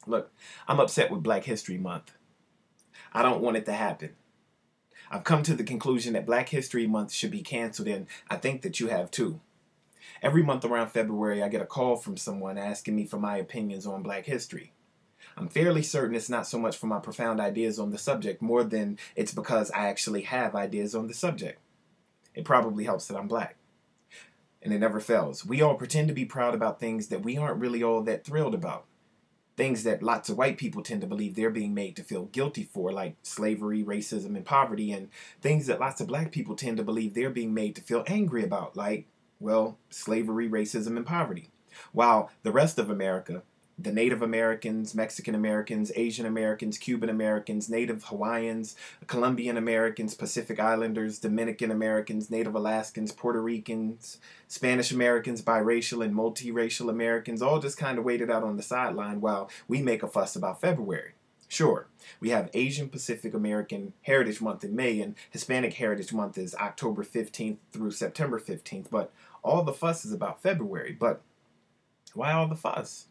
Look, I'm upset with Black History Month. I don't want it to happen. I've come to the conclusion that Black History Month should be canceled, and I think that you have too. Every month around February, I get a call from someone asking me for my opinions on Black history. I'm fairly certain it's not so much for my profound ideas on the subject, more than it's because I actually have ideas on the subject. It probably helps that I'm Black. And it never fails. We all pretend to be proud about things that we aren't really all that thrilled about. Things that lots of white people tend to believe they're being made to feel guilty for, like slavery, racism, and poverty, and things that lots of Black people tend to believe they're being made to feel angry about, like, well, slavery, racism, and poverty. While the rest of America, the Native Americans, Mexican Americans, Asian Americans, Cuban Americans, Native Hawaiians, Colombian Americans, Pacific Islanders, Dominican Americans, Native Alaskans, Puerto Ricans, Spanish Americans, biracial and multiracial Americans all just kind of waited out on the sideline while we make a fuss about February. Sure, we have Asian Pacific American Heritage Month in May, and Hispanic Heritage Month is October 15th through September 15th, but all the fuss is about February. But why all the fuss?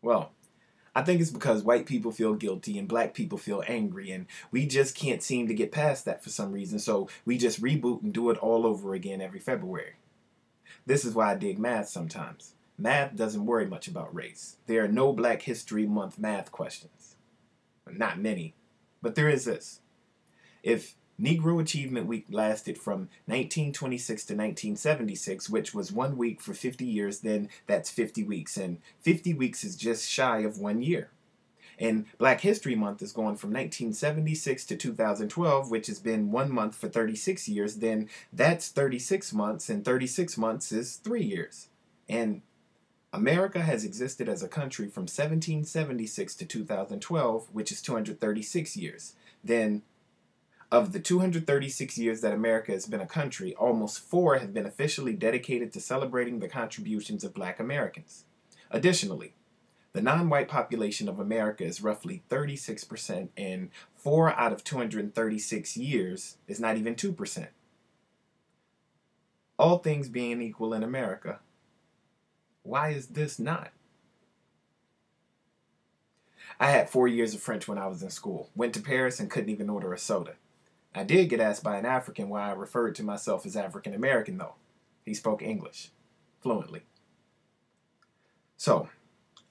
Well, I think it's because white people feel guilty and Black people feel angry, and we just can't seem to get past that for some reason, so we just reboot and do it all over again every February. This is why I dig math sometimes. Math doesn't worry much about race. There are no Black History Month math questions. Not many, but there is this. If Negro Achievement Week lasted from 1926 to 1976, which was 1 week for 50 years, then that's 50 weeks. And 50 weeks is just shy of 1 year. And Black History Month is going from 1976 to 2012, which has been 1 month for 36 years. Then that's 36 months, and 36 months is 3 years. And America has existed as a country from 1776 to 2012, which is 236 years. Then of the 236 years that America has been a country, almost 4 have been officially dedicated to celebrating the contributions of Black Americans. Additionally, the non-white population of America is roughly 36%, and 4 out of 236 years is not even 2%. All things being equal in America, why is this not? I had 4 years of French when I was in school, went to Paris and couldn't even order a soda. I did get asked by an African why I referred to myself as African American, though. He spoke English fluently. So,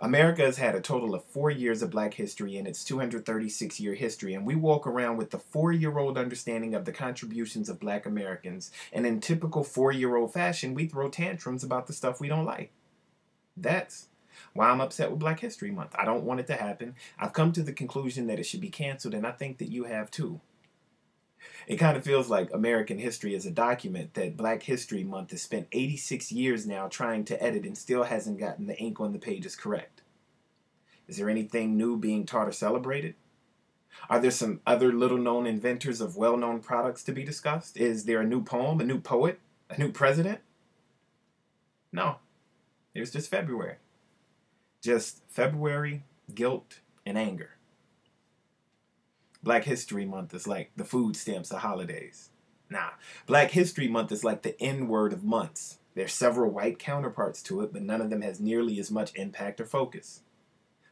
America has had a total of 4 years of Black history in its 236-year history, and we walk around with the 4-year-old understanding of the contributions of Black Americans, and in typical 4-year-old fashion, we throw tantrums about the stuff we don't like. That's why I'm upset with Black History Month. I don't want it to happen. I've come to the conclusion that it should be canceled, and I think that you have too. It kind of feels like American history is a document that Black History Month has spent 86 years now trying to edit and still hasn't gotten the ink on the pages correct. Is there anything new being taught or celebrated? Are there some other little-known inventors of well-known products to be discussed? Is there a new poem, a new poet, a new president? No. There's just February. Just February, guilt, and anger. Black History Month is like the food stamps of holidays. Nah, Black History Month is like the N-word of months. There's several white counterparts to it, but none of them has nearly as much impact or focus.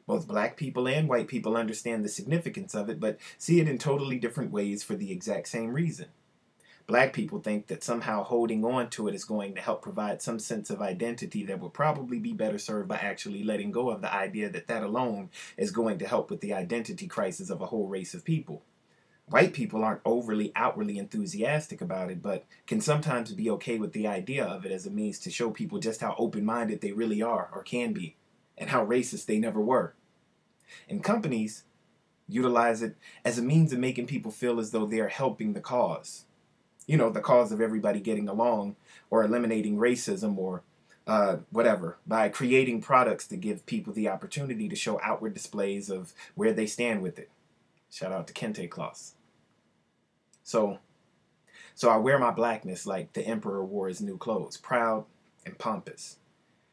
Both Black people and white people understand the significance of it, but see it in totally different ways for the exact same reason. Black people think that somehow holding on to it is going to help provide some sense of identity that would probably be better served by actually letting go of the idea that that alone is going to help with the identity crisis of a whole race of people. White people aren't overly outwardly enthusiastic about it, but can sometimes be okay with the idea of it as a means to show people just how open-minded they really are or can be, and how racist they never were. And companies utilize it as a means of making people feel as though they are helping the cause. You know, the cause of everybody getting along or eliminating racism or whatever, by creating products that give people the opportunity to show outward displays of where they stand with it. Shout out to Kente Kloss. So I wear my blackness like the emperor wore his new clothes, proud and pompous.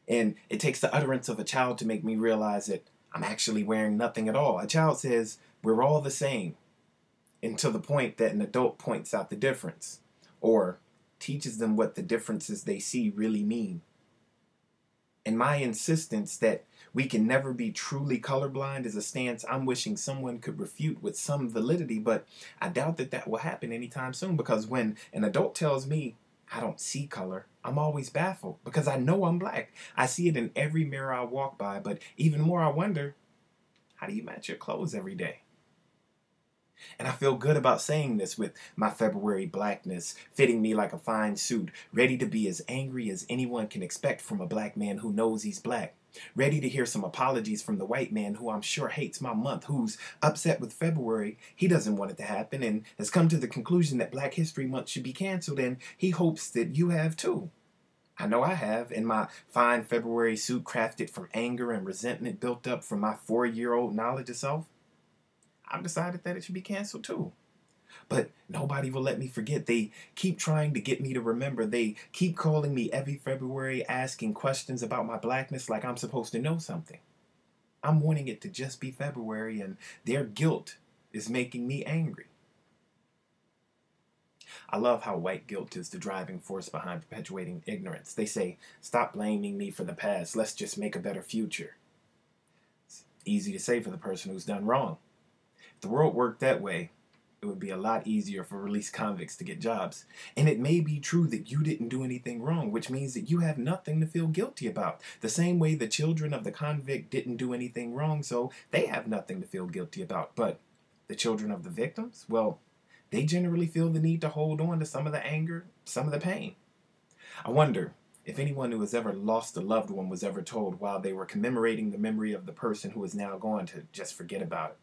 And it takes the utterance of a child to make me realize that I'm actually wearing nothing at all. A child says, we're all the same, until the point that an adult points out the difference, or teaches them what the differences they see really mean. And my insistence that we can never be truly colorblind is a stance I'm wishing someone could refute with some validity, but I doubt that that will happen anytime soon, because when an adult tells me I don't see color, I'm always baffled because I know I'm black. I see it in every mirror I walk by, but even more I wonder, how do you match your clothes every day? And I feel good about saying this with my February blackness fitting me like a fine suit, ready to be as angry as anyone can expect from a black man who knows he's black. Ready to hear some apologies from the white man who I'm sure hates my month, who's upset with February. He doesn't want it to happen and has come to the conclusion that Black History Month should be canceled, and he hopes that you have too. I know I have, in my fine February suit crafted from anger and resentment built up from my 4-year-old knowledge of self. I've decided that it should be canceled too. But nobody will let me forget. They keep trying to get me to remember. They keep calling me every February, asking questions about my blackness like I'm supposed to know something. I'm wanting it to just be February, and their guilt is making me angry. I love how white guilt is the driving force behind perpetuating ignorance. They say, stop blaming me for the past. Let's just make a better future. It's easy to say for the person who's done wrong. If the world worked that way, it would be a lot easier for released convicts to get jobs. And it may be true that you didn't do anything wrong, which means that you have nothing to feel guilty about. The same way the children of the convict didn't do anything wrong, so they have nothing to feel guilty about. But the children of the victims, well, they generally feel the need to hold on to some of the anger, some of the pain. I wonder if anyone who has ever lost a loved one was ever told while they were commemorating the memory of the person who is now gone to just forget about it.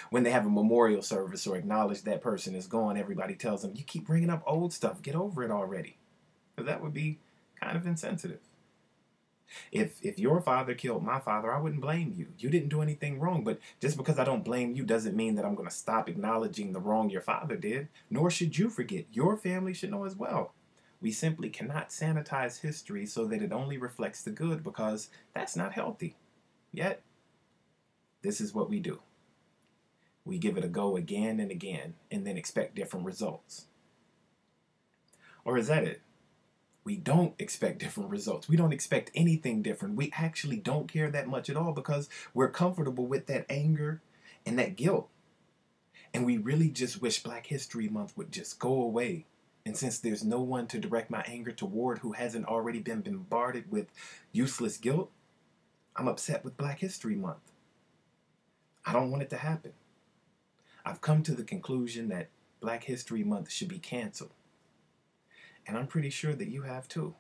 When they have a memorial service or acknowledge that person is gone, everybody tells them, you keep bringing up old stuff, get over it already. But that would be kind of insensitive. If your father killed my father, I wouldn't blame you. You didn't do anything wrong, but just because I don't blame you doesn't mean that I'm going to stop acknowledging the wrong your father did, nor should you forget. Your family should know as well. We simply cannot sanitize history so that it only reflects the good, because that's not healthy. Yet, this is what we do. We give it a go again and again, and then expect different results. Or is that it? We don't expect different results. We don't expect anything different. We actually don't care that much at all because we're comfortable with that anger and that guilt. And we really just wish Black History Month would just go away. And since there's no one to direct my anger toward who hasn't already been bombarded with useless guilt, I'm upset with Black History Month. I don't want it to happen. I've come to the conclusion that Black History Month should be canceled. And I'm pretty sure that you have too.